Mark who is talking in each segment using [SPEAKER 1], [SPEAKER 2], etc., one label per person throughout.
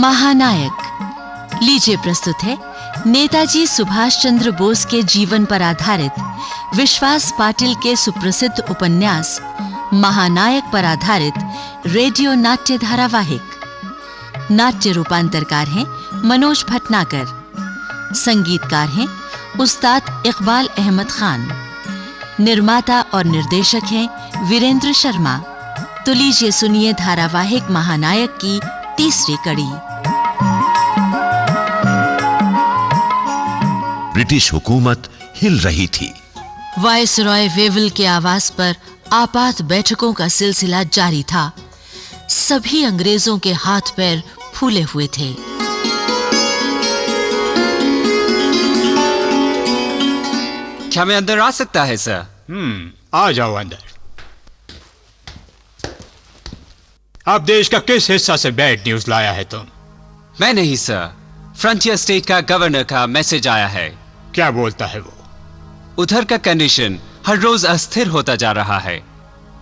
[SPEAKER 1] महानायक। लीजिए प्रस्तुत है नेताजी सुभाष चंद्र बोस के जीवन पर आधारित विश्वास पाटिल के सुप्रसिद्ध उपन्यास महानायक पर आधारित रेडियो नाट्य धारावाहिक। नाट्य रूपांतरकार हैं मनोज भटनागर, संगीतकार हैं उस्ताद इकबाल अहमद खान, निर्माता और निर्देशक हैं वीरेंद्र शर्मा। तो लीजिए सुनिए धारावाहिक महानायक की तीसरी कड़ी।
[SPEAKER 2] ब्रिटिश हुकूमत हिल रही थी।
[SPEAKER 1] वायसरॉय वेवल के आवास पर आपात बैठकों का सिलसिला जारी था। सभी अंग्रेजों के हाथ पैर फूले हुए थे।
[SPEAKER 3] क्या मैं अंदर आ सकता है सर?
[SPEAKER 4] आ जाओ अंदर। अब देश का किस हिस्सा से बैड न्यूज लाया है तुम?
[SPEAKER 3] मैं नहीं सर, फ्रंटियर स्टेट का गवर्नर का मैसेज आया है।
[SPEAKER 4] क्या बोलता है वो?
[SPEAKER 3] उधर का कंडीशन हर रोज अस्थिर होता जा रहा है।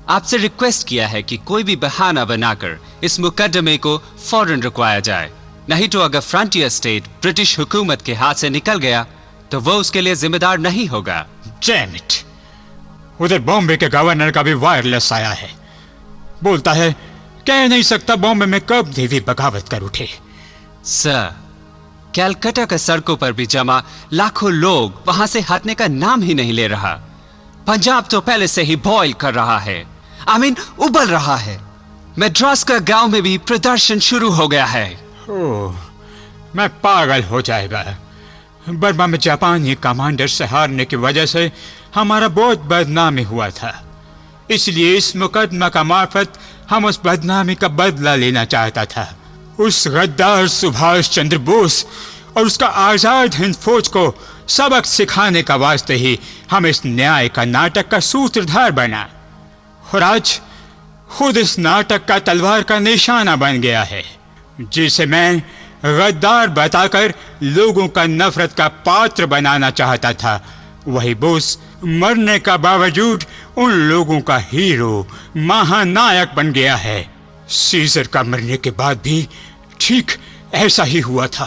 [SPEAKER 3] आपसे रिक्वेस्ट किया है कि कोई भी बहाना बनाकर इस मुकदमे को फौरन रुकवाया जाए, नहीं तो अगर फ्रंटियर स्टेट ब्रिटिश हुकूमत के हाथ से निकल गया तो वो उसके लिए जिम्मेदार नहीं होगा।
[SPEAKER 4] Damn it! उधर बॉम्बे के गवर्नर का भी वायरलेस आया है। बोलता है कह नहीं सकता बॉम्बे में कब देवी बगावत कर उठे।
[SPEAKER 3] सर, कैलकाटा के सड़कों पर भी जमा लाखों लोग वहां से हटने का नाम ही नहीं ले रहा। पंजाब तो पहले से ही बॉयल कर रहा है, उबल रहा है। मद्रास का गांव में भी प्रदर्शन शुरू हो गया है।
[SPEAKER 4] ओह, मैं पागल हो जाएगा। बर्मा में जापानी कमांडर से हारने की वजह से हमारा बहुत बदनामी हुआ था, इसलिए इस मुकदमा का मार्फत हम उस बदनामी का बदला लेना चाहता था। उस गद्दार सुभाष चंद्र बोस और उसका आजाद हिंद फौज को सबक सिखाने का वास्ते ही हम इस न्याय का नाटक का सूत्रधार बना, और आज खुद इस नाटक का तलवार का निशाना बन गया है, जिसे मैं गद्दार बताकर लोगों का नफरत का पात्र बनाना चाहता था। वही बोस मरने का बावजूद उन लोगों का हीरो महानायक बन गया है। सीजर का मरने के बाद भी ठीक ऐसा ही हुआ था।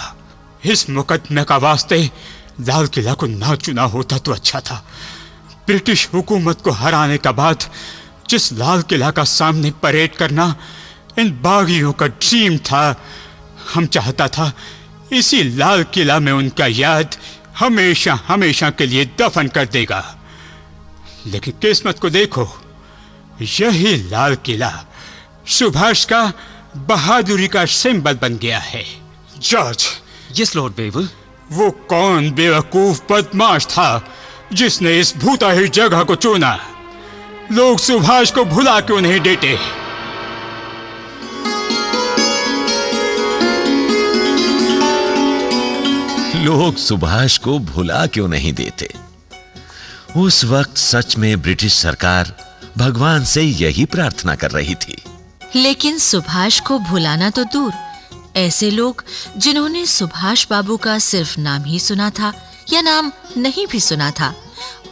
[SPEAKER 4] इस मुकदमे का वास्ते लाल किला को ना चुना होता तो अच्छा था। ब्रिटिश हुकूमत को हराने का बाद जिस लाल किला का सामने परेड करना इन बागियों का ड्रीम था, हम चाहता था इसी लाल किला में उनका याद हमेशा हमेशा के लिए दफन कर देगा। लेकिन किस्मत को देखो, यही लाल किला सुभाष का बहादुरी का सिंबल बन गया है। जॉर्ज।
[SPEAKER 3] Yes Lord Wavell.
[SPEAKER 4] वो कौन बेवकूफ बदमाश था जिसने इस भूताही जगह को चुना? लोग सुभाष को भुला क्यों नहीं देते?
[SPEAKER 2] लोग सुभाष को भुला क्यों नहीं देते? उस वक्त सच में ब्रिटिश सरकार भगवान से यही प्रार्थना कर रही थी।
[SPEAKER 1] लेकिन सुभाष को भुलाना तो दूर, ऐसे लोग जिन्होंने सुभाष बाबू का सिर्फ नाम ही सुना था या नाम नहीं भी सुना था,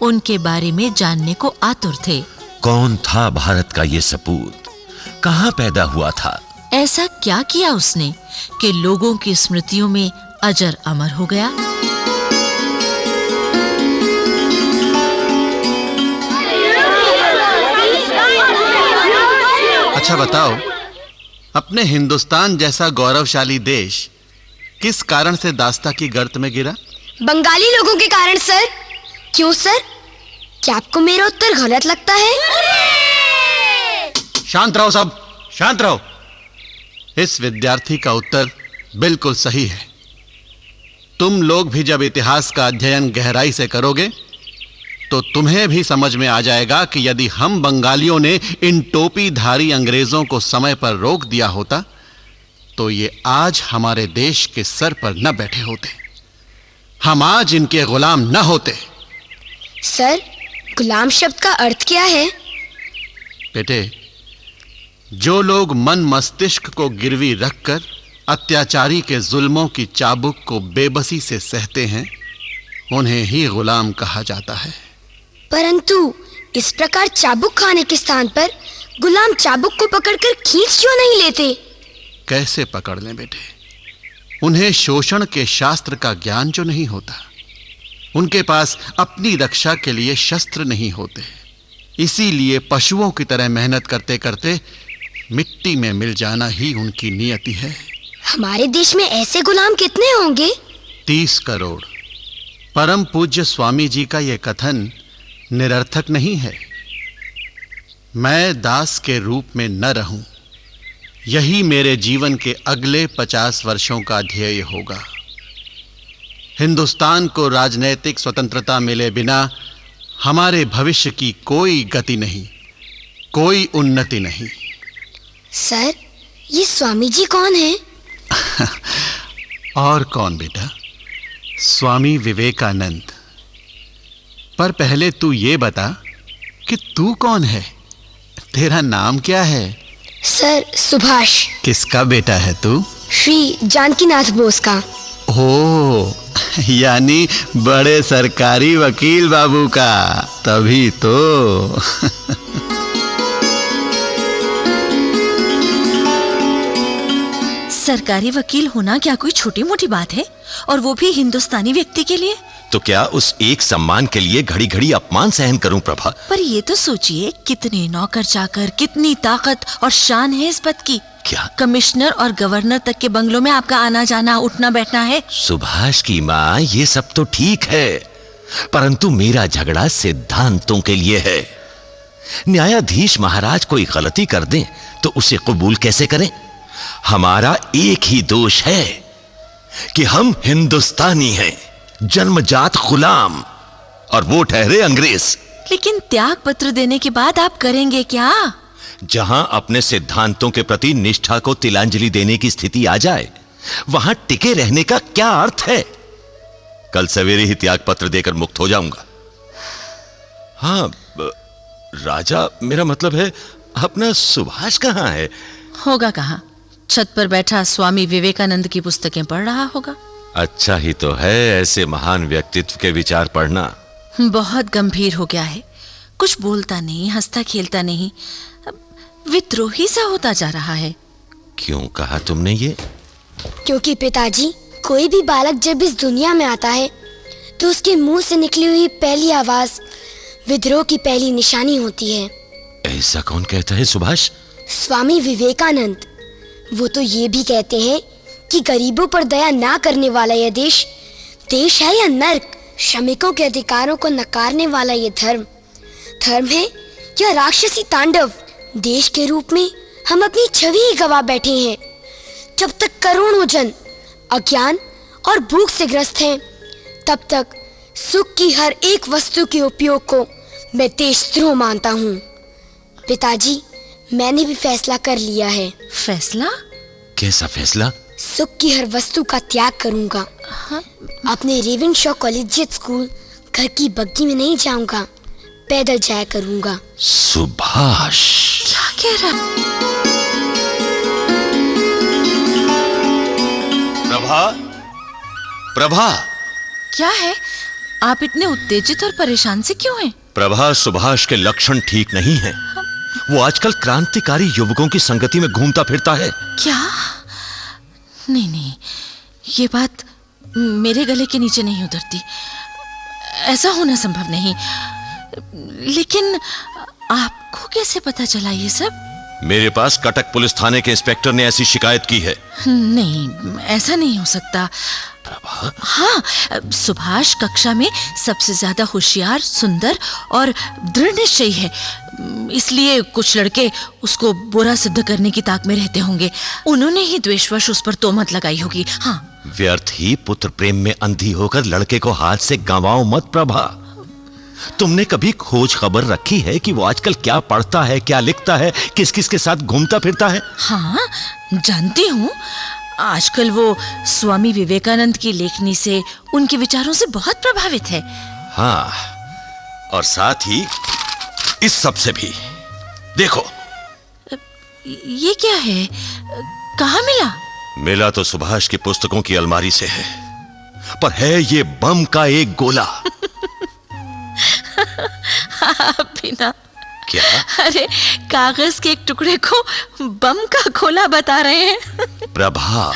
[SPEAKER 1] उनके बारे में जानने को आतुर थे।
[SPEAKER 2] कौन था भारत का ये सपूत? कहां पैदा हुआ था?
[SPEAKER 1] ऐसा क्या किया उसने कि लोगों की स्मृतियों में अजर अमर हो गया?
[SPEAKER 5] अच्छा बताओ, अपने हिंदुस्तान जैसा गौरवशाली देश किस कारण से दास्ता की गर्त में गिरा?
[SPEAKER 6] बंगाली लोगों के कारण सर। क्यों सर, क्या आपको मेरा उत्तर गलत लगता है?
[SPEAKER 5] शांत रहो सब, शांत रहो। इस विद्यार्थी का उत्तर बिल्कुल सही है। तुम लोग भी जब इतिहास का अध्ययन गहराई से करोगे तो तुम्हें भी समझ में आ जाएगा कि यदि हम बंगालियों ने इन टोपीधारी अंग्रेजों को समय पर रोक दिया होता तो ये आज हमारे देश के सर पर न बैठे होते, हम आज इनके गुलाम न होते।
[SPEAKER 6] सर, गुलाम शब्द का अर्थ क्या है?
[SPEAKER 5] बेटे, जो लोग मन मस्तिष्क को गिरवी रखकर अत्याचारी के जुल्मों की चाबुक को बेबसी से सहते हैं, उन्हें ही गुलाम कहा जाता है।
[SPEAKER 6] परंतु इस प्रकार चाबुक खाने के स्थान पर गुलाम चाबुक को पकड़कर खींच क्यों नहीं लेते?
[SPEAKER 5] कैसे पकड़ लें बेटे? उन्हें शोषण के शास्त्र का ज्ञान जो नहीं होता, उनके पास अपनी रक्षा के लिए शस्त्र नहीं होते, इसीलिए पशुओं की तरह मेहनत करते करते मिट्टी में मिल जाना ही उनकी नियति है।
[SPEAKER 6] हमारे देश में ऐसे गुलाम कितने होंगे?
[SPEAKER 5] 30 करोड़। परम पूज्य स्वामी जी का यह कथन निरर्थक नहीं है। मैं दास के रूप में न रहूं, यही मेरे जीवन के अगले 50 वर्षों का ध्येय होगा। हिंदुस्तान को राजनैतिक स्वतंत्रता मिले बिना हमारे भविष्य की कोई गति नहीं, कोई उन्नति नहीं।
[SPEAKER 6] सर, ये स्वामी जी कौन है?
[SPEAKER 5] और कौन बेटा, स्वामी विवेकानंद। पर पहले तू ये बता कि तू कौन है, तेरा नाम क्या है?
[SPEAKER 6] सर, सुभाष।
[SPEAKER 5] किसका बेटा है तू?
[SPEAKER 6] श्री जानकीनाथ बोस का।
[SPEAKER 5] ओ, यानी बड़े सरकारी वकील बाबू का, तभी तो।
[SPEAKER 1] सरकारी वकील होना क्या कोई छोटी मोटी बात है, और वो भी हिंदुस्तानी व्यक्ति के लिए?
[SPEAKER 2] तो क्या उस एक सम्मान के लिए घड़ी घड़ी अपमान सहन करूं प्रभा?
[SPEAKER 1] पर ये तो सोचिए, कितने नौकर चाकर, कितनी ताकत और शान है इस पद की।
[SPEAKER 2] क्या
[SPEAKER 1] कमिश्नर और गवर्नर तक के बंगलों में आपका आना जाना, उठना बैठना है।
[SPEAKER 2] सुभाष की माँ, ये सब तो ठीक है, परंतु मेरा झगड़ा सिद्धांतों के लिए है। न्यायाधीश महाराज कोई गलती कर दें तो उसे कबूल कैसे करें? हमारा एक ही दोष है कि हम हिंदुस्तानी हैं, जन्मजात गुलाम, और वो ठहरे अंग्रेज।
[SPEAKER 1] लेकिन त्याग पत्र देने के बाद आप करेंगे क्या?
[SPEAKER 2] जहां अपने सिद्धांतों के प्रति निष्ठा को तिलांजलि देने की स्थिति आ जाए, वहां टिके रहने का क्या अर्थ है? कल सवेरे ही त्याग पत्र देकर मुक्त हो जाऊंगा। हाँ राजा, मेरा मतलब है, अपना सुभाष कहां है?
[SPEAKER 1] होगा कहां? छत पर बैठा स्वामी विवेकानंद की पुस्तकें पढ़ रहा होगा।
[SPEAKER 2] अच्छा ही तो है ऐसे महान व्यक्तित्व के विचार पढ़ना।
[SPEAKER 1] बहुत गंभीर हो गया है, कुछ बोलता नहीं, हंसता खेलता नहीं, विद्रोही सा होता जा रहा है।
[SPEAKER 2] क्यों कहा तुमने ये?
[SPEAKER 6] क्योंकि पिताजी, कोई भी बालक जब इस दुनिया में आता है तो उसके मुंह से निकली हुई पहली आवाज विद्रोह की पहली निशानी होती है।
[SPEAKER 2] ऐसा कौन कहता है सुभाष?
[SPEAKER 6] स्वामी विवेकानंद। वो तो ये भी कहते हैं कि गरीबों पर दया ना करने वाला यह देश है या नर्क, श्रमिकों के अधिकारों को नकारने वाला यह धर्म है या राक्षसी तांडव। देश के रूप में हम अपनी छवि ही गवा बैठे हैं। जब तक करोड़ों जन अज्ञान और भूख से ग्रस्त हैं, तब तक सुख की हर एक वस्तु के उपयोग को मैं देशद्रोह मानता हूँ। पिताजी, मैंने भी फैसला कर लिया है।
[SPEAKER 1] फैसला?
[SPEAKER 2] कैसा फैसला?
[SPEAKER 6] सुख की हर वस्तु का त्याग करूंगा। अपने रेवेनशॉ कॉलेजिएट स्कूल घर की बग्गी में नहीं जाऊंगा, पैदल जाया करूंगा।
[SPEAKER 2] सुभाष,
[SPEAKER 1] क्या कह रहा?
[SPEAKER 2] प्रभा,
[SPEAKER 1] क्या है? आप इतने उत्तेजित और परेशान से क्यों हैं?
[SPEAKER 2] प्रभा, सुभाष के लक्षण ठीक नहीं हैं। वो आजकल क्रांतिकारी युवकों की संगति में घूमता फिरता है। क्या? नहीं, ये बात मेरे गले के नीचे नहीं उतरती। ऐसा होना संभव नहीं। लेकिन आपको कैसे पता चला ये सब? मेरे पास कटक पुलिस थाने के इंस्पेक्टर ने ऐसी शिकायत की है।
[SPEAKER 1] नहीं, ऐसा नहीं हो सकता।
[SPEAKER 2] प्रभा?
[SPEAKER 1] हाँ, सुभाष कक्षा में सबसे ज्यादा होशियार, सुंदर और दृढ़ निश्चयी है, इसलिए कुछ लड़के उसको बुरा सिद्ध करने की ताक में रहते होंगे। उन्होंने ही द्वेषवश उस पर तोहमत लगाई होगी। हाँ,
[SPEAKER 2] व्यर्थ ही पुत्र प्रेम में अंधी होकर लड़के को हाथ से गंवाओ मत प्रभा। तुमने कभी खोज खबर रखी है कि वो आजकल क्या पढ़ता है, क्या लिखता है, किस किस के साथ घूमता फिरता है?
[SPEAKER 1] हाँ, जानती हूँ। आजकल वो स्वामी विवेकानंद की लेखनी से, उनके विचारों से बहुत प्रभावित है।
[SPEAKER 2] हाँ, और साथ ही इस सब से भी। देखो,
[SPEAKER 1] ये क्या है? कहाँ मिला?
[SPEAKER 2] मिला तो सुभाष की पुस्तकों की अलमारी से है, पर है ये बम का एक गोला।
[SPEAKER 1] बिना
[SPEAKER 2] क्या?
[SPEAKER 1] अरे, कागज के एक टुकड़े को बम का गोला बता रहे हैं?
[SPEAKER 2] प्रभा,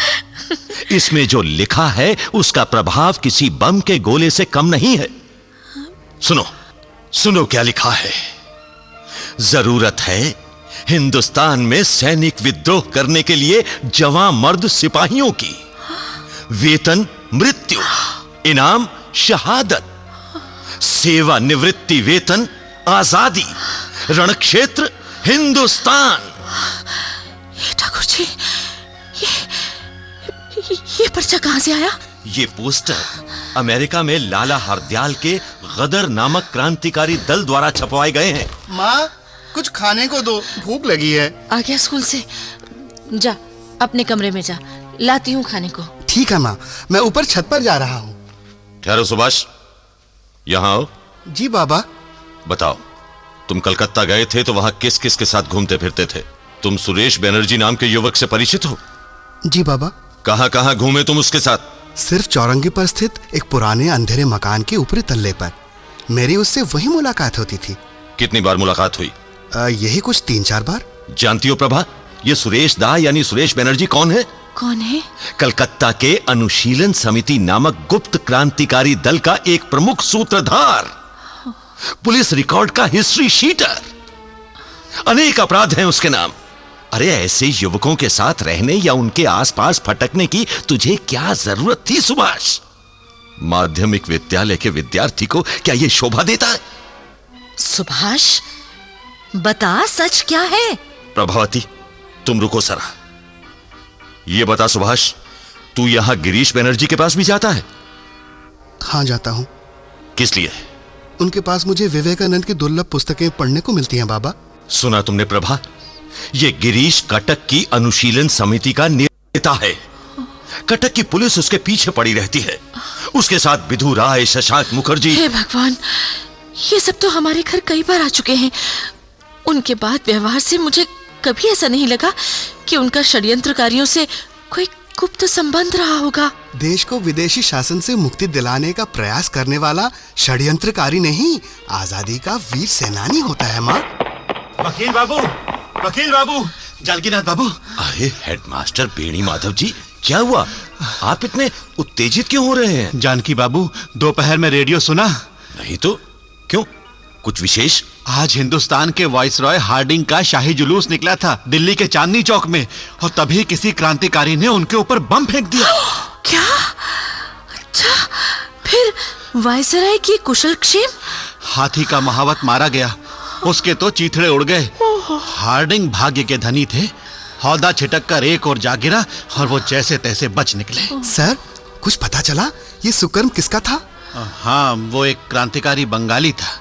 [SPEAKER 2] इसमें जो लिखा है उसका प्रभाव किसी बम के गोले से कम नहीं है। सुनो सुनो क्या लिखा है। जरूरत है हिंदुस्तान में सैनिक विद्रोह करने के लिए जवां मर्द सिपाहियों की। वेतन मृत्यु, इनाम शहादत, सेवा निवृत्ति वेतन आजादी, रणक्षेत्र हिंदुस्तान।
[SPEAKER 1] ठाकुर जी, ये पर्चा कहां से आया?
[SPEAKER 2] ये पोस्टर अमेरिका में लाला हरदयाल के गदर नामक क्रांतिकारी दल द्वारा छपवाए गए हैं।
[SPEAKER 7] माँ, कुछ खाने को दो, भूख लगी है।
[SPEAKER 1] आ गया स्कूल से? जा अपने कमरे में जा, लाती हूँ खाने को।
[SPEAKER 7] ठीक है माँ, मैं ऊपर छत पर जा रहा हूँ।
[SPEAKER 2] ठहरो सुभाष, यहाँ आओ।
[SPEAKER 7] जी बाबा।
[SPEAKER 2] बताओ, तुम कलकत्ता गए थे तो वहां किस किस के साथ घूमते फिरते थे? तुम सुरेश बनर्जी नाम के युवक से परिचित हो?
[SPEAKER 7] जी बाबा।
[SPEAKER 2] कहां कहां घूमे तुम उसके साथ?
[SPEAKER 7] सिर्फ चौरंगी पर स्थित एक पुराने अंधेरे मकान के ऊपरी तल्ले पर। मेरी उससे वही मुलाकात होती थी।
[SPEAKER 2] कितनी बार मुलाकात हुई?
[SPEAKER 7] यही कुछ 3-4 बार।
[SPEAKER 2] जानती हो प्रभा, ये सुरेश दा यानी सुरेश बनर्जी कौन है?
[SPEAKER 1] कौन है?
[SPEAKER 2] कलकत्ता के अनुशीलन समिति नामक गुप्त क्रांतिकारी दल का एक प्रमुख सूत्रधार, पुलिस रिकॉर्ड का हिस्ट्री शीटर। अनेक अपराध हैं उसके नाम। अरे ऐसे युवकों के साथ रहने या उनके आसपास फटकने की तुझे क्या जरूरत थी सुभाष? माध्यमिक विद्यालय के विद्यार्थी को क्या यह शोभा देता है?
[SPEAKER 1] सुभाष, बता सच क्या है?
[SPEAKER 2] प्रभावती, तुम रुको जरा। ये बता सुभाष, तू यहां गिरीश बनर्जी के पास भी जाता है?
[SPEAKER 7] हाँ, जाता हूँ।
[SPEAKER 2] किस लिए?
[SPEAKER 7] उनके पास मुझे विवेकानंद की दुर्लभ पुस्तकें पढ़ने को मिलती हैं बाबा।
[SPEAKER 2] सुना तुमने प्रभा, ये गिरीश कटक की अनुशीलन समिति का नेता है। कटक की पुलिस उसके पीछे पड़ी रहती है। उसके साथ विधु राय, शशांक मुखर्जी।
[SPEAKER 1] हे भगवान, ये सब तो हमारे घर कई बार आ चुके हैं। उनके बाद व्यवहार से मुझे कभी ऐसा नहीं लगा कि उनका षड्यंत्रकारियों से कोई गुप्त संबंध रहा होगा।
[SPEAKER 7] देश को विदेशी शासन से मुक्ति दिलाने का प्रयास करने वाला षड्यंत्रकारी नहीं, आजादी का वीर सेनानी होता है। माँ।
[SPEAKER 5] वकील बाबू, वकील बाबू, जानकीनाथ बाबू।
[SPEAKER 2] अरे हेडमास्टर बेणी माधव जी, क्या हुआ? आप इतने उत्तेजित क्यों हो रहे हैं?
[SPEAKER 5] जानकी बाबू, दोपहर में रेडियो सुना?
[SPEAKER 2] नहीं तो क्यों, कुछ विशेष?
[SPEAKER 5] आज हिंदुस्तान के वाइसरॉय हार्डिंग का शाही जुलूस निकला था दिल्ली के चांदनी चौक में, और तभी किसी क्रांतिकारी ने उनके ऊपर बम फेंक दिया।
[SPEAKER 1] क्या? अच्छा, फिर वाइसरॉय की कुशल क्षेम?
[SPEAKER 5] हाथी का महावत मारा गया, उसके तो चीथड़े उड़ गए। हार्डिंग भाग्य के धनी थे। हौदा छिटक कर एक और जा गिरा और वो जैसे तैसे बच निकले।
[SPEAKER 7] सर, कुछ पता चला ये सुकर्म किसका था?
[SPEAKER 5] हाँ, वो एक क्रांतिकारी बंगाली था,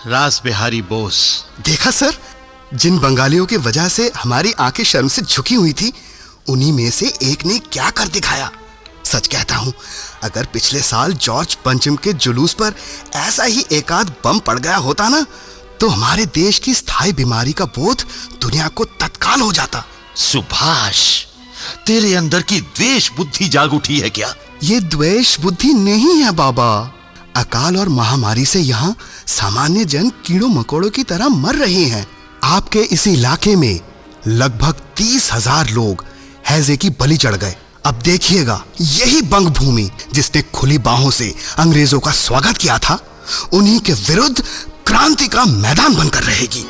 [SPEAKER 5] रास बिहारी बोस।
[SPEAKER 7] देखा सर, जिन बंगालियों की वजह से हमारी आंखें शर्म से झुकी हुई थी, उन्हीं में से एक ने क्या कर दिखाया। सच कहता हूँ, अगर पिछले साल जॉर्ज पंचम के जुलूस पर ऐसा ही एकाध बम पड़ गया होता ना, तो हमारे देश की स्थायी बीमारी का बोध दुनिया को तत्काल हो जाता।
[SPEAKER 2] सुभाष, तेरे अंदर की द्वेष बुद्धि जाग उठी है क्या?
[SPEAKER 7] ये द्वेष बुद्धि नहीं है बाबा। अकाल और महामारी से यहाँ सामान्य जन कीड़ों मकोड़ों की तरह मर रहे हैं। आपके इस इलाके में लगभग 30,000 लोग हैजे की बलि चढ़ गए। अब देखिएगा, यही बंग भूमि जिसने खुली बाहों से अंग्रेजों का स्वागत किया था, उन्हीं के विरुद्ध क्रांति का मैदान बनकर रहेगी।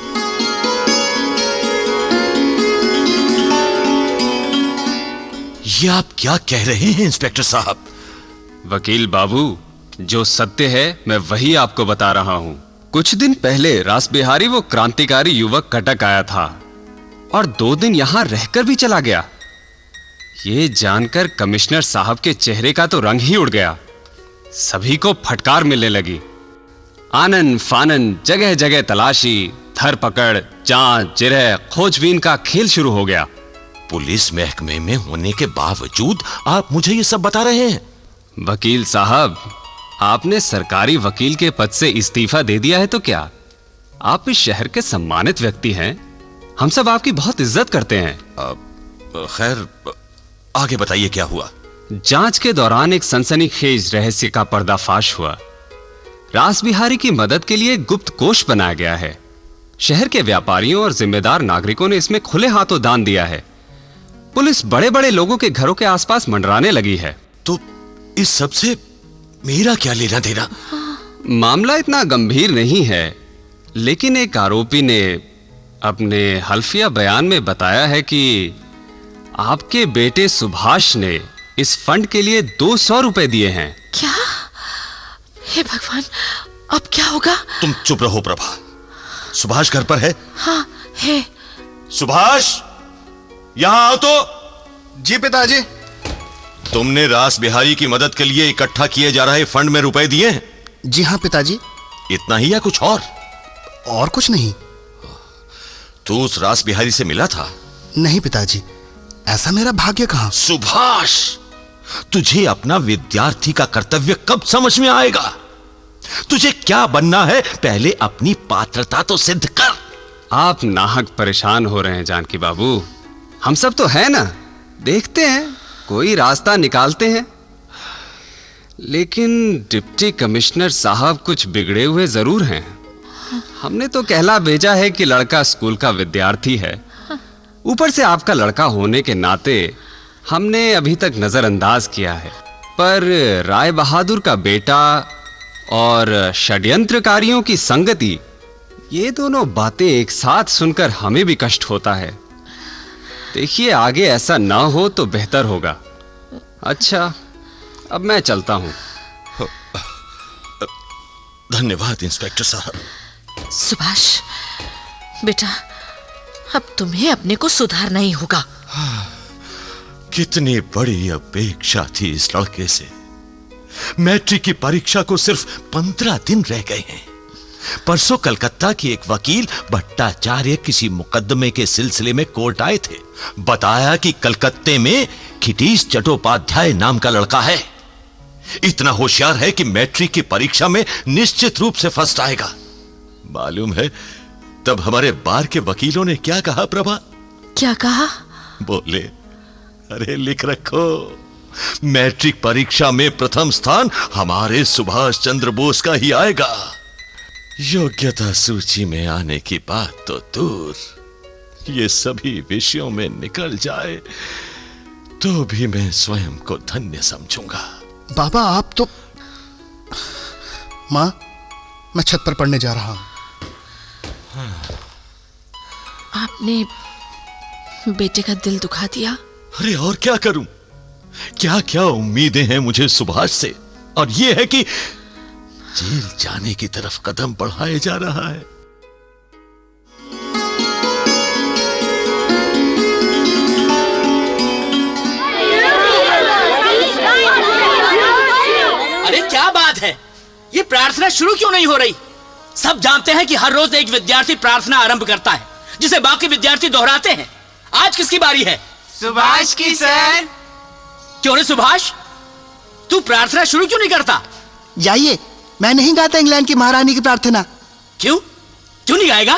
[SPEAKER 2] ये आप क्या कह रहे हैं इंस्पेक्टर साहब?
[SPEAKER 3] वकील बाबू, जो सत्य है मैं वही आपको बता रहा हूं। कुछ दिन पहले रास बिहारी वो क्रांतिकारी युवक कटक आया था और 2 दिन यहां रहकर भी चला गया। ये जानकर कमिश्नर साहब के चेहरे का तो रंग ही उड़ गया। सभी को फटकार मिलने लगी। आनन फानन, जगह जगह तलाशी, धरपकड़, जांच, जिरह, खोजबीन का खेल शुरू हो गया।
[SPEAKER 2] पुलिस महकमे में होने के बावजूद आप मुझे ये सब बता रहे हैं?
[SPEAKER 3] वकील साहब, आपने सरकारी वकील के पद से इस्तीफा दे दिया है तो क्या? आप इस शहर के सम्मानित व्यक्ति हैं। हम सब आपकी बहुत इज्जत करते हैं।
[SPEAKER 2] खैर, आगे बताइए क्या हुआ?
[SPEAKER 3] जांच के दौरान एक सनसनीखेज रहस्य का पर्दाफाश हुआ। रास बिहारी की मदद के लिए गुप्त कोष बनाया गया है। शहर के व्यापारियों और जिम्मेदार नागरिकों ने इसमें खुले हाथों दान दिया है। पुलिस बड़े बड़े लोगों के घरों के आसपास मंडराने लगी है।
[SPEAKER 2] तो इस सब से मेरा क्या लेना देना?
[SPEAKER 3] मामला इतना गंभीर नहीं है, लेकिन एक आरोपी ने अपने हल्फिया बयान में बताया है कि आपके बेटे सुभाष ने इस फंड के लिए 200 रुपए दिए हैं।
[SPEAKER 1] क्या? हे भगवान, अब क्या होगा?
[SPEAKER 2] तुम चुप रहो प्रभा। सुभाष घर पर है?
[SPEAKER 1] हाँ है।
[SPEAKER 2] सुभाष, यहां आओ तो।
[SPEAKER 7] जी पिताजी।
[SPEAKER 2] तुमने रास बिहारी की मदद के लिए इकट्ठा किए जा रहे फंड में रुपए दिए हैं?
[SPEAKER 7] जी हाँ पिताजी।
[SPEAKER 2] इतना ही या कुछ और?
[SPEAKER 7] और कुछ नहीं।
[SPEAKER 2] तू उस रास बिहारी से मिला था?
[SPEAKER 7] नहीं पिताजी, ऐसा मेरा भाग्य कहां।
[SPEAKER 2] सुभाष, तुझे अपना विद्यार्थी का कर्तव्य कब समझ में आएगा? तुझे क्या बनना है, पहले अपनी पात्रता तो सिद्ध कर।
[SPEAKER 3] आप नाहक परेशान हो रहे हैं जानकी बाबू। हम सब तो है ना, देखते हैं कोई रास्ता निकालते हैं। लेकिन डिप्टी कमिश्नर साहब कुछ बिगड़े हुए जरूर हैं। हमने तो कहला भेजा है कि लड़का स्कूल का विद्यार्थी है। ऊपर से आपका लड़का होने के नाते हमने अभी तक नजरअंदाज किया है, पर राय बहादुर का बेटा और षड्यंत्रकारियों की संगति, ये दोनों बातें एक साथ सुनकर हमें भी कष्ट होता है। देखिए, आगे ऐसा ना हो तो बेहतर होगा। अच्छा, अब मैं चलता हूं।
[SPEAKER 2] धन्यवाद इंस्पेक्टर साहब।
[SPEAKER 1] सुभाष बेटा, अब तुम्हें अपने को सुधारना ही होगा।
[SPEAKER 2] कितनी बड़ी अपेक्षा थी इस लड़के से। मैट्रिक की परीक्षा को सिर्फ 15 दिन रह गए हैं। परसों कलकत्ता की एक वकील भट्टाचार्य किसी मुकदमे के सिलसिले में कोर्ट आए थे। बताया कि कलकत्ते में खिटीश चट्टोपाध्याय नाम का लड़का है। इतना होशियार है कि मैट्रिक की परीक्षा में निश्चित रूप से फर्स्ट आएगा। मालूम है तब हमारे बार के वकीलों ने क्या कहा प्रभा?
[SPEAKER 1] क्या कहा?
[SPEAKER 2] बोले, अरे लिख रखो, मैट्रिक परीक्षा में प्रथम स्थान हमारे सुभाष चंद्र बोस का ही आएगा। योग्यता सूची में आने की बात तो दूर, ये सभी विषयों में निकल जाए तो भी मैं स्वयं को धन्य समझूंगा।
[SPEAKER 7] बाबा आप तो। मां, मैं छत पर पढ़ने जा रहा हूं।
[SPEAKER 1] आपने बेटे का दिल दुखा दिया।
[SPEAKER 2] अरे और क्या करूं? क्या क्या उम्मीदें हैं मुझे सुभाष से, और यह है कि जेल जाने की तरफ कदम बढ़ाए जा रहा है।
[SPEAKER 8] अरे क्या बात है, ये प्रार्थना शुरू क्यों नहीं हो रही? सब जानते हैं कि हर रोज एक विद्यार्थी प्रार्थना आरंभ करता है, जिसे बाकी विद्यार्थी दोहराते हैं। आज किसकी बारी है?
[SPEAKER 9] सुभाष की सर।
[SPEAKER 8] क्यों रे सुभाष, तू प्रार्थना शुरू क्यों नहीं करता?
[SPEAKER 7] जाइए, मैं नहीं गाता इंग्लैंड की महारानी की प्रार्थना।
[SPEAKER 8] क्यों? क्यों नहीं गाएगा?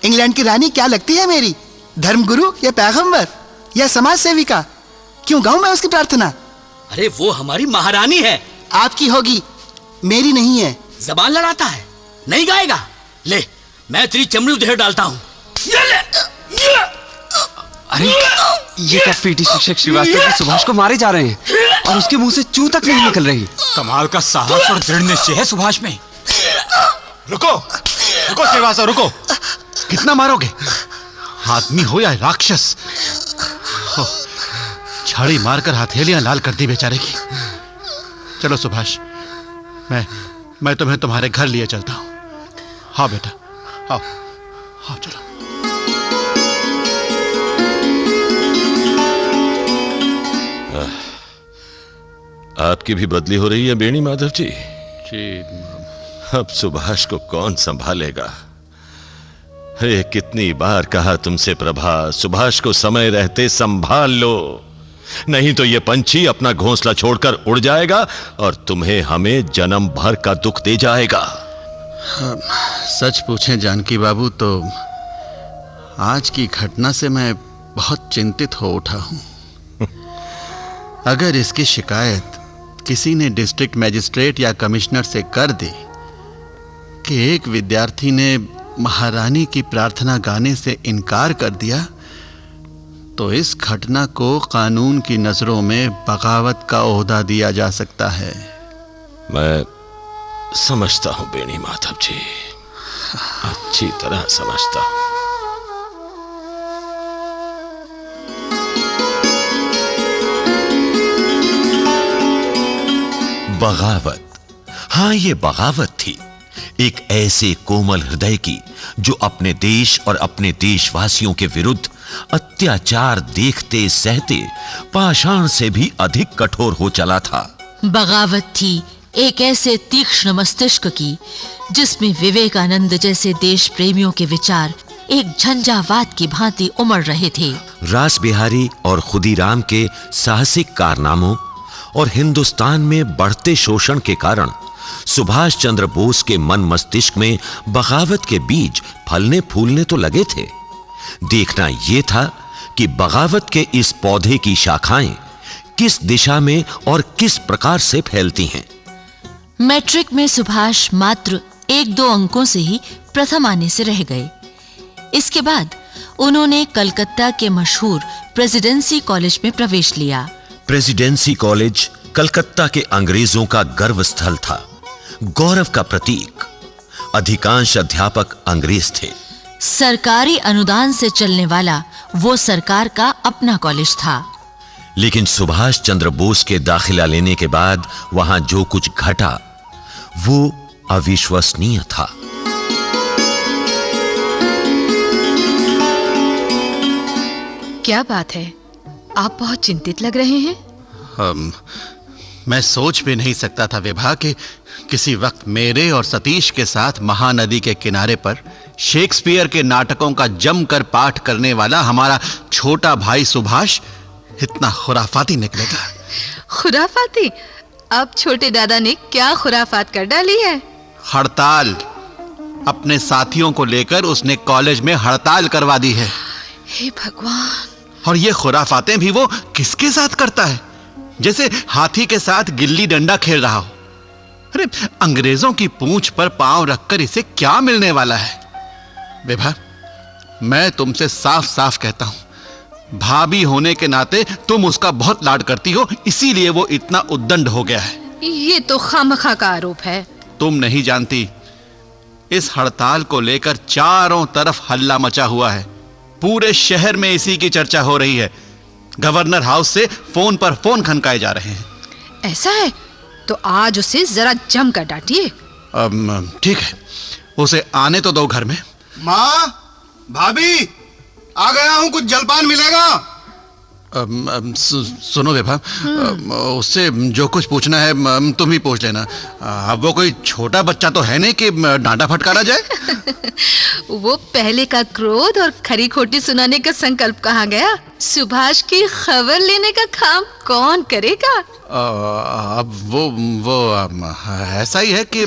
[SPEAKER 7] इंग्लैंड की रानी क्या लगती है मेरी? धर्मगुरु या पैगंबर या समाज सेविका? क्यों गाऊं मैं उसकी प्रार्थना?
[SPEAKER 8] अरे वो हमारी महारानी है।
[SPEAKER 7] आपकी होगी, मेरी नहीं है।
[SPEAKER 8] जबान लड़ाता है, नहीं गाएगा? ले, मैं तेरी चमड़ी उधेड़ डालता हूं।
[SPEAKER 3] अरे ये क्या पीटी शिक्षक श्रीवास्तव जी सुभाष को मारे जा रहे हैं और उसके मुंह से चू तक नहीं निकल रही।
[SPEAKER 4] कमाल का साहस और दृढ़ निश्चय है सुभाष में।
[SPEAKER 5] रुको रुको श्रीवास्तव, रुको। कितना मारोगे? आदमी हो या राक्षस? छड़ी मारकर हथेलियां लाल कर दी बेचारे की। चलो सुभाष, मैं तुम्हें तुम्हारे घर लिए चलता हूं। हाँ बेटा, आओ हाँ चलो।
[SPEAKER 2] आपकी भी बदली हो रही है बेणी माधव जी?
[SPEAKER 5] जी।
[SPEAKER 2] अब सुभाष को कौन संभालेगा? अरे कितनी बार कहा तुमसे प्रभा, सुभाष को समय रहते संभाल लो, नहीं तो ये पंछी अपना घोंसला छोड़कर उड़ जाएगा और तुम्हें हमें जन्म भर का दुख दे जाएगा।
[SPEAKER 5] सच पूछें जानकी बाबू तो आज की घटना से मैं बहुत चिंतित हो उठा हूं। अगर इसकी शिकायत किसी ने डिस्ट्रिक्ट मजिस्ट्रेट या कमिश्नर से कर दी कि एक विद्यार्थी ने महारानी की प्रार्थना गाने से इनकार कर दिया तो इस घटना को कानून की नजरों में बगावत का ओहदा दिया जा सकता है।
[SPEAKER 2] मैं समझता हूं बेणी माधव जी, अच्छी तरह समझता हूं। बगावत, हां ये बगावत थी, एक ऐसे कोमल हृदय की जो अपने देश और अपने देशवासियों के विरुद्ध अत्याचार देखते सहते पाषाण से भी अधिक कठोर हो चला था।
[SPEAKER 1] बगावत थी एक ऐसे तीक्ष्ण मस्तिष्क की जिसमें विवेकानंद जैसे देश प्रेमियों के विचार एक झंझावात की भांति उमड़ रहे थे।
[SPEAKER 2] रास बिहारी और खुदीराम के साहसिक कारनामों और हिंदुस्तान में बढ़ते शोषण के कारण सुभाष चंद्र बोस के मन मस्तिष्क में बगावत के बीज फलने फूलने तो लगे थे। देखना यह था कि बगावत के इस पौधे की शाखाएं किस दिशा में और किस प्रकार से फैलती हैं।
[SPEAKER 1] मैट्रिक में सुभाष मात्र 1-2 अंकों से ही प्रथम आने से रह गए। इसके बाद उन्होंने कलकत्ता के मशहूर प्रेसिडेंसी कॉलेज में प्रवेश लिया।
[SPEAKER 2] प्रेसिडेंसी कॉलेज कलकत्ता के अंग्रेजों का गर्व स्थल था, गौरव का प्रतीक। अधिकांश अध्यापक अंग्रेज थे।
[SPEAKER 1] सरकारी अनुदान से चलने वाला वो सरकार का अपना कॉलेज था।
[SPEAKER 2] लेकिन सुभाष चंद्र बोस के दाखिला लेने के बाद वहां जो कुछ घटा वो अविश्वसनीय था।
[SPEAKER 10] क्या बात है, आप बहुत चिंतित लग रहे हैं।
[SPEAKER 5] मैं सोच भी नहीं सकता था विभा कि किसी वक्त मेरे और सतीश के साथ महानदी के किनारे पर शेक्सपियर के नाटकों का जमकर पाठ करने वाला हमारा छोटा भाई सुभाष इतना खुराफाती निकलेगा।
[SPEAKER 10] खुराफाती? अब छोटे दादा ने क्या खुराफात कर डाली है?
[SPEAKER 5] हड़ताल। अपने साथियों को लेकर उसने कॉलेज में हड़ताल करवा दी है।
[SPEAKER 10] हे भगवान!
[SPEAKER 5] और ये खुराफातें भी वो किसके साथ करता है? जैसे हाथी के साथ गिल्ली डंडा खेल रहा हो। अरे अंग्रेजों की पूंछ पर पांव रखकर इसे क्या मिलने वाला है? विभा, मैं तुमसे साफ साफ कहता हूं, भाभी होने के नाते तुम उसका बहुत लाड करती हो, इसीलिए वो इतना उद्दंड हो गया है।
[SPEAKER 10] ये तो खामखा का आरोप है।
[SPEAKER 5] तुम नहीं जानती, इस हड़ताल को लेकर चारों तरफ हल्ला मचा हुआ है। पूरे शहर में इसी की चर्चा हो रही है। गवर्नर हाउस से फोन पर फोन खनकाए जा रहे हैं।
[SPEAKER 10] ऐसा है तो आज उसे जरा जम कर डांटिए।
[SPEAKER 5] ठीक है, उसे आने तो दो घर में।
[SPEAKER 7] माँ, भाभी, आ गया हूं, कुछ जलपान मिलेगा?
[SPEAKER 5] सुनो विभा, उससे जो कुछ पूछना है तुम ही पूछ लेना। अब वो कोई छोटा बच्चा तो है नहीं कि डांटा फटकारा जाए।
[SPEAKER 10] वो पहले का क्रोध और खरी खोटी सुनाने का संकल्प कहाँ गया? सुभाष की खबर लेने का काम कौन करेगा?
[SPEAKER 5] अब वो ऐसा ही है कि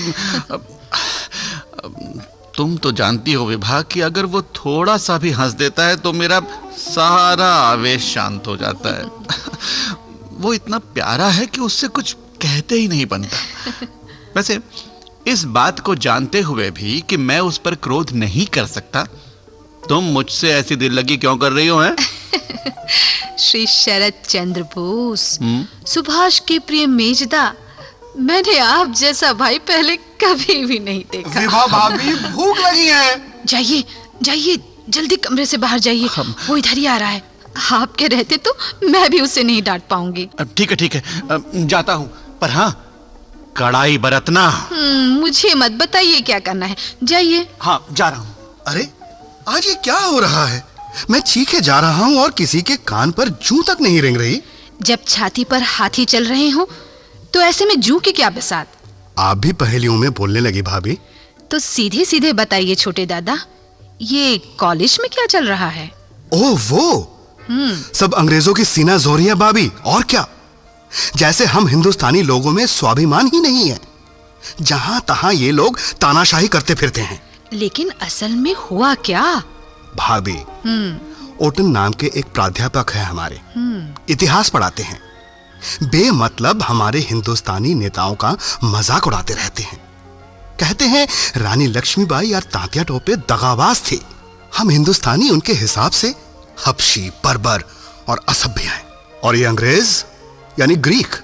[SPEAKER 5] तुम तो जानती हो विभा कि अगर वो थोड़ा सा भी हंस देता है तो मेरा सारा आवेश शांत हो जाता है। वो इतना प्यारा है कि उससे कुछ कहते ही नहीं बनता। वैसे इस बात को जानते हुए भी कि मैं उस पर क्रोध नहीं कर सकता, तुम मुझसे ऐसी दिल लगी क्यों कर रही हो? हैं?
[SPEAKER 10] श्री शरद चंद्र बोस, सुभाष के प्रिय मेजदा, मैंने आप जैसा भाई पहले कभी भी नहीं देखा।
[SPEAKER 7] विभा भाभी, भूख लगी है।
[SPEAKER 10] जाइए जाइए, जल्दी कमरे से बाहर जाइए। वो इधर ही आ रहा है। आपके रहते तो मैं भी उसे नहीं डांट पाऊंगी।
[SPEAKER 5] ठीक है, जाता हूँ, पर हाँ, कड़ाई बरतना।
[SPEAKER 10] मुझे मत बताइए क्या करना है। जाइए।
[SPEAKER 5] हाँ, जा रहा हूँ।
[SPEAKER 7] अरे आज ये क्या हो रहा है? मैं चीखे जा रहा हूँ और किसी के कान पर जूं तक नहीं रेंग रही।
[SPEAKER 10] जब छाती पर हाथी चल रहे हो तो ऐसे में जूं की क्या बसात?
[SPEAKER 7] आप भी पहेलियों में बोलने लगी भाभी।
[SPEAKER 10] तो सीधे सीधे बताइए छोटे दादा, ये कॉलेज में क्या चल रहा है?
[SPEAKER 7] ओह वो सब अंग्रेजों की सीना जोरियां भाभी, और क्या। जैसे हम हिंदुस्तानी लोगों में स्वाभिमान ही नहीं है। जहां तहां ये लोग तानाशाही करते फिरते हैं।
[SPEAKER 10] लेकिन असल में हुआ क्या?
[SPEAKER 7] भाभी, ओटन नाम के एक प्राध्यापक है हमारे, इतिहास पढ़ाते हैं। बेमतलब हमारे हिंदुस्तानी नेताओं का मजाक उड़ाते रहते हैं। कहते हैं रानी लक्ष्मीबाई और तात्या टोपे दगाबाज थे। हम हिंदुस्तानी उनके हिसाब से हबशी, बर्बर और असभ्य हैं। और ये अंग्रेज यानी ग्रीक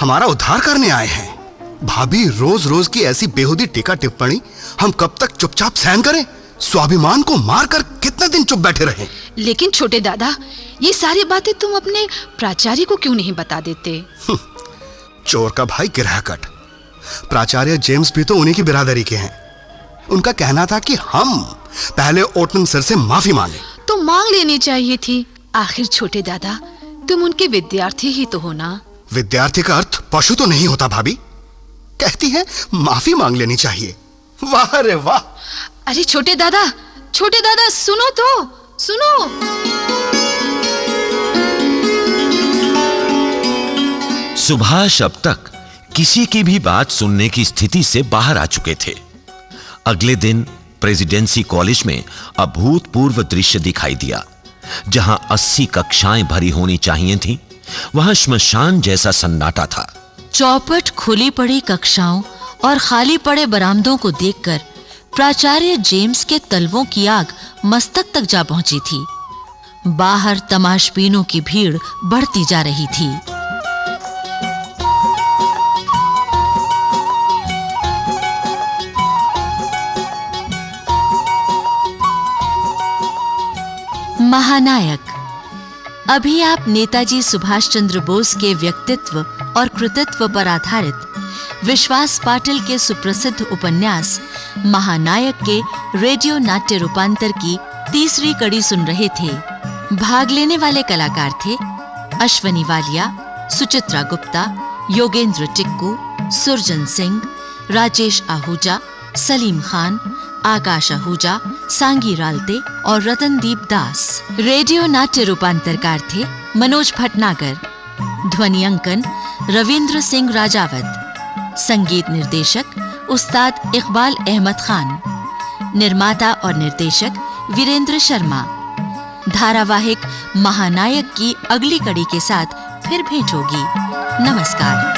[SPEAKER 7] हमारा उद्धार करने आए हैं। भाभी, रोज रोज की ऐसी बेहुदी टीका टिप्पणी हम कब तक चुपचाप सहन करें? स्वाभिमान को मारकर कितने दिन चुप बैठे रहें?
[SPEAKER 10] लेकिन छोटे दादा, ये सारी बातें तुम अपने प्राचार्य को क्यों नहीं बता देते?
[SPEAKER 7] चोर का भाई गिरहकट। प्राचार्य जेम्स भी तो उन्हीं की बिरादरी के हैं। उनका कहना था कि हम पहले ओटमन सर से माफी मांगे।
[SPEAKER 10] तो मांग लेनी चाहिए थी। आखिर छोटे दादा, तुम उनके विद्यार्थी ही तो हो ना।
[SPEAKER 7] विद्यार्थी का अर्थ पशु तो नहीं होता भाभी। कहती है माफी मांग लेनी चाहिए। वाह रे वाह।
[SPEAKER 10] अरे छोटे दादा सुनो तो, सुनो।
[SPEAKER 2] सुभाष अब तक किसी की भी बात सुनने की स्थिति से बाहर आ चुके थे। अगले दिन प्रेसिडेंसी कॉलेज में अभूतपूर्व दृश्य दिखाई दिया। जहां 80 कक्षाएं भरी होनी चाहिए थीं, वहां श्मशान जैसा सन्नाटा था।
[SPEAKER 1] चौपट खुली पड़ी कक्षाओं और खाली पड़े बरामदों को देखकर प्राचार्य जेम्स के तलवों की आग मस्तक तक जा पहुंची थी। बाहर तमाशबीनों की भीड़ बढ़ती जा रही थी। महानायक। अभी आप नेताजी सुभाष चंद्र बोस के व्यक्तित्व और कृतित्व पर आधारित विश्वास पाटिल के सुप्रसिद्ध उपन्यास महानायक के रेडियो नाट्य रूपांतर की तीसरी कड़ी सुन रहे थे। भाग लेने वाले कलाकार थे अश्वनी वालिया, सुचित्रा गुप्ता, योगेंद्र टिक्कू, सुरजन सिंह, राजेश आहूजा, सलीम खान, आकाश आहूजा, सांगी रालते और रतनदीप दास। रेडियो नाट्य रूपांतरकार थे मनोज भटनागर। ध्वनि अंकन रविंद्र सिंह राजावत। संगीत निर्देशक उस्ताद इकबाल अहमद खान। निर्माता और निर्देशक वीरेंद्र शर्मा। धारावाहिक महानायक की अगली कड़ी के साथ फिर भेंट होगी। नमस्कार।